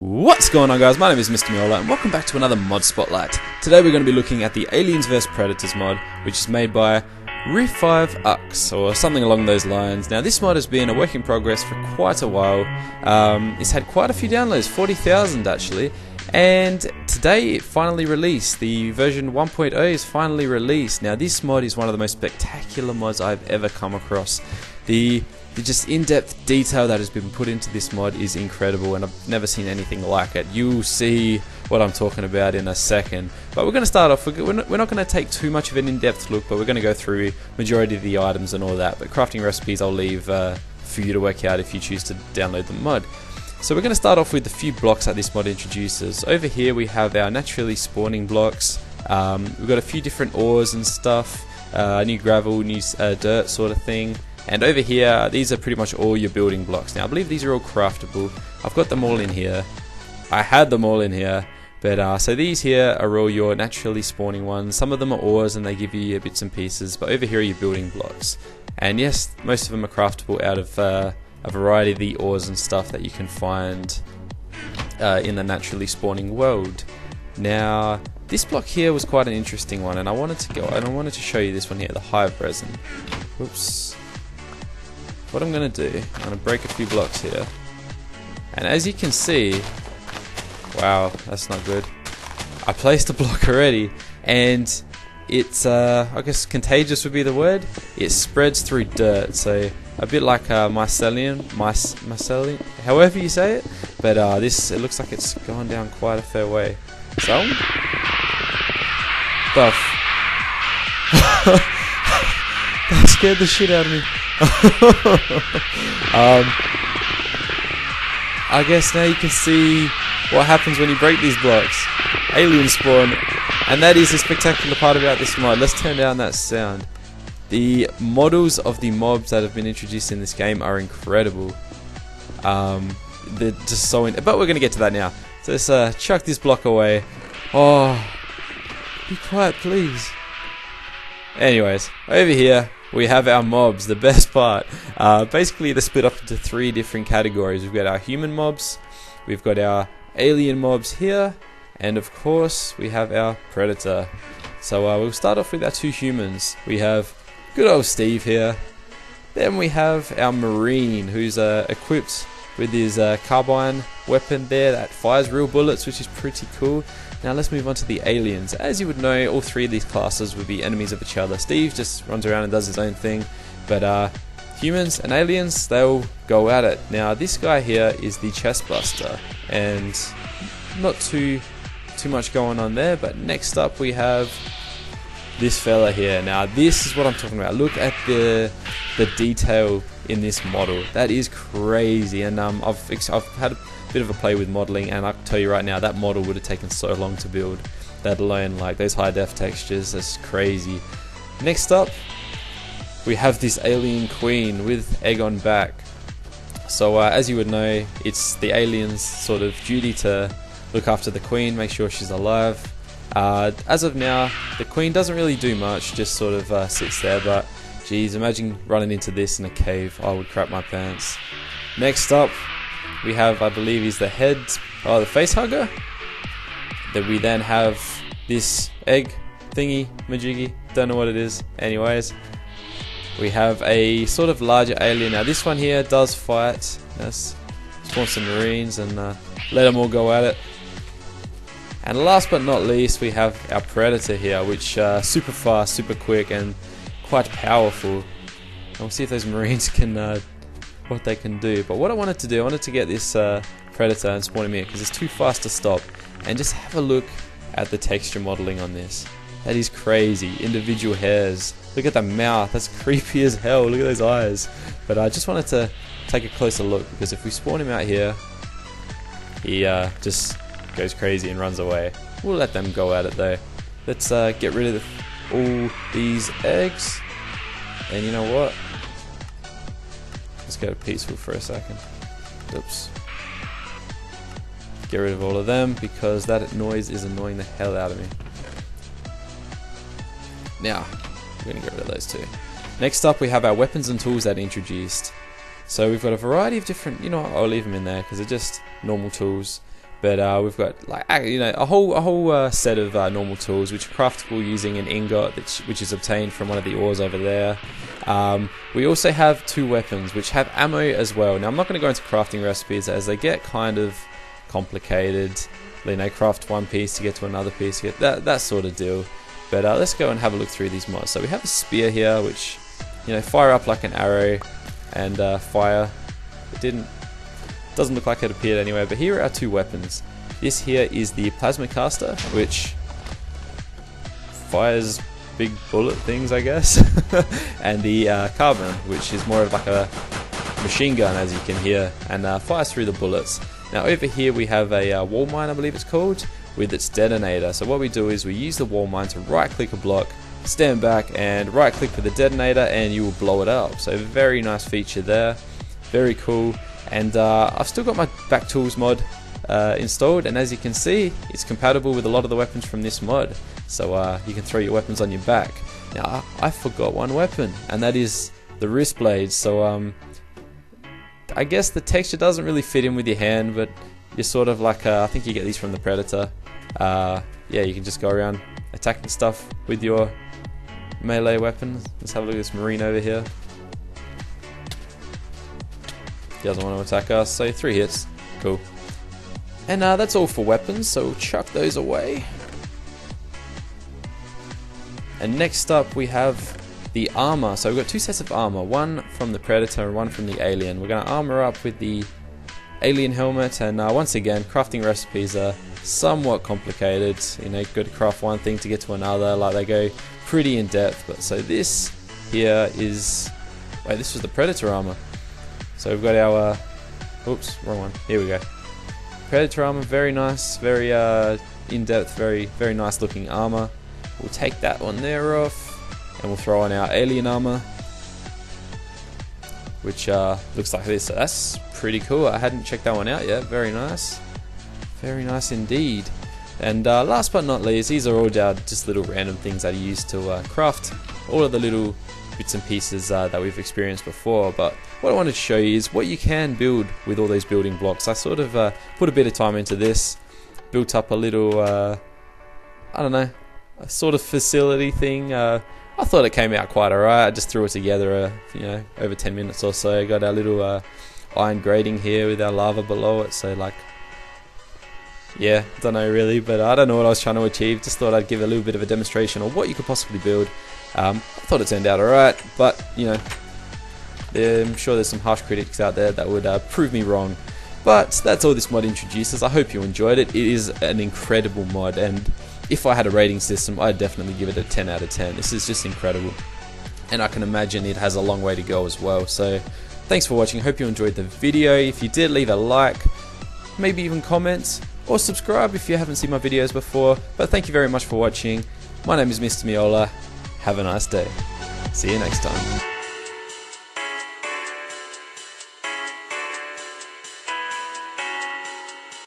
What's going on, guys? My name is Mr. MEOLA and welcome back to another mod spotlight. Today we're going to be looking at the Aliens vs Predators mod, which is made by Re5ux or something along those lines. Now this mod has been a work in progress for quite a while. It's had quite a few downloads, 40,000 actually, and today it finally released. The version 1.0 is finally released. Now this mod is one of the most spectacular mods I've ever come across. The just in-depth detail that has been put into this mod is incredible, and I've never seen anything like it. You'll see what I'm talking about in a second. But we're going to start off, we're not going to take too much of an in-depth look, but we're going to go through majority of the items and all that. But crafting recipes I'll leave for you to work out if you choose to download the mod. So we're going to start off with a few blocks that this mod introduces. Over here we have our naturally spawning blocks. We've got a few different ores and stuff, new gravel, new dirt sort of thing. And over here, these are pretty much all your building blocks. Now, I believe these are all craftable. I've got them all in here. I had them all in here. But so these here are all your naturally spawning ones. Some of them are ores and they give you bits and pieces. But over here are your building blocks. And yes, most of them are craftable out of a variety of the ores and stuff that you can find in the naturally spawning world. Now, this block here was quite an interesting one, and I wanted to show you this one here, the hive resin. Whoops. What I'm going to do, I'm going to break a few blocks here, and as you can see, wow, that's not good. I placed a block already, and it's, I guess contagious would be the word. It spreads through dirt, so a bit like mycelium, however you say it, but it looks like it's gone down quite a fair way. So, buff. That scared the shit out of me. I guess now you can see what happens when you break these blocks. Alien spawn, and that is the spectacular part about this mod. Let's turn down that sound. The models of the mobs that have been introduced in this game are incredible. They're just so but we're gonna get to that now. So let's chuck this block away. Oh, be quiet, please. Anyways, over here we have our mobs, the best part. Basically they're split up into three different categories. We've got our human mobs, we've got our alien mobs here, and of course we have our predator. So we'll start off with our two humans. We have good old Steve here. Then we have our marine, who's equipped with his carbine weapon there that fires real bullets, which is pretty cool. Now let's move on to the aliens. As you would know, all three of these classes would be enemies of each other. Steve just runs around and does his own thing, but humans and aliens, they'll go at it. Now this guy here is the chest buster, and not too much going on there, but next up we have this fella here. Now this is what I'm talking about. Look at the detail in this model. That is crazy, and I've had a bit of a play with modeling, and I can tell you right now that model would have taken so long to build, let alone like those high def textures. That's crazy. Next up we have this alien queen with egg on back. So as you would know, it's the aliens sort of duty to look after the queen, make sure she's alive. As of now, the queen doesn't really do much, just sort of sits there, but geez, imagine running into this in a cave. I would crap my pants. Next up we have, I believe he's the head, the face hugger. Then we then have this egg thingy majiggy, don't know what it is. Anyways, we have a sort of larger alien. Now this one here does fight. Let's spawn some marines and let them all go at it. And last but not least, we have our predator here, which super fast, super quick, and quite powerful. And we'll see if those marines can what they can do. But what I wanted to do, I wanted to get this predator and spawn him here because it's too fast to stop, and just have a look at the texture modeling on this. That is crazy. Individual hairs. Look at the mouth. That's creepy as hell. Look at those eyes. But I just wanted to take a closer look, because if we spawn him out here, he just goes crazy and runs away. We'll let them go at it though. Let's get rid of all these eggs, and you know what? Let's go peaceful for a second. Oops. Get rid of all of them, because that noise is annoying the hell out of me. Now, we're going to get rid of those two. Next up we have our weapons and tools that are introduced. So we've got a variety of different, I'll leave them in there because they're just normal tools. But we've got like a whole set of normal tools which are craftable using an ingot which is obtained from one of the ores over there. We also have 2 weapons which have ammo as well. Now I'm not going to go into crafting recipes as they get kind of complicated. Craft one piece to get to another piece, to get that sort of deal. But let's go and have a look through these mods. So we have a spear here which fire up like an arrow and fire. It doesn't look like it appeared anywhere, but here are our 2 weapons. This here is the plasma caster, which fires big bullet things, I guess, and the carbon, which is more of like a machine gun, as you can hear, and fires through the bullets. Now over here we have a wall mine, I believe it's called, with its detonator. So what we do is we use the wall mine to right click a block, stand back and right click for the detonator, and you will blow it up. So very nice feature there, very cool. And I've still got my back tools mod installed, and as you can see it's compatible with a lot of the weapons from this mod, so you can throw your weapons on your back. Now I forgot one weapon, and that is the wrist blades. So I guess the texture doesn't really fit in with your hand, but you're sort of like I think you get these from the Predator. Yeah, you can just go around attacking stuff with your melee weapons. Let's have a look at this Marine over here. He doesn't want to attack us, so 3 hits. Cool. And that's all for weapons, so we'll chuck those away. And next up we have the armor. So we've got 2 sets of armor, one from the Predator and one from the Alien. We're going to armor up with the Alien helmet, and once again, crafting recipes are somewhat complicated. You've got to craft one thing to get to another, like they go pretty in depth. But so this here is, wait, this was the Predator armor. So we've got our, oops, wrong one. Here we go. Predator armor, very nice, very in-depth, very nice looking armor. We'll take that one there off, and we'll throw on our Alien armor, which looks like this. So that's pretty cool. I hadn't checked that one out yet. Very nice indeed. And last but not least, these are all just little random things that I use to craft all of the little bits and pieces that we've experienced before. But what I wanted to show you is what you can build with all those building blocks. I sort of put a bit of time into this, built up a little, I don't know, a sort of facility thing. I thought it came out quite alright. I just threw it together, over 10 minutes or so. Got our little iron grating here with our lava below it. So like, yeah, don't know really, but I don't know what I was trying to achieve. Just thought I'd give a little bit of a demonstration of what you could possibly build. I thought it turned out alright, but I'm sure there's some harsh critics out there that would prove me wrong. But that's all this mod introduces. I hope you enjoyed it. It is an incredible mod, and if I had a rating system, I'd definitely give it a 10 out of 10. This is just incredible, and I can imagine it has a long way to go as well. So thanks for watching. Hope you enjoyed the video. If you did, leave a like, maybe even comment, or subscribe if you haven't seen my videos before. But thank you very much for watching. My name is Mr. MEOLA. Have a nice day. See you next time.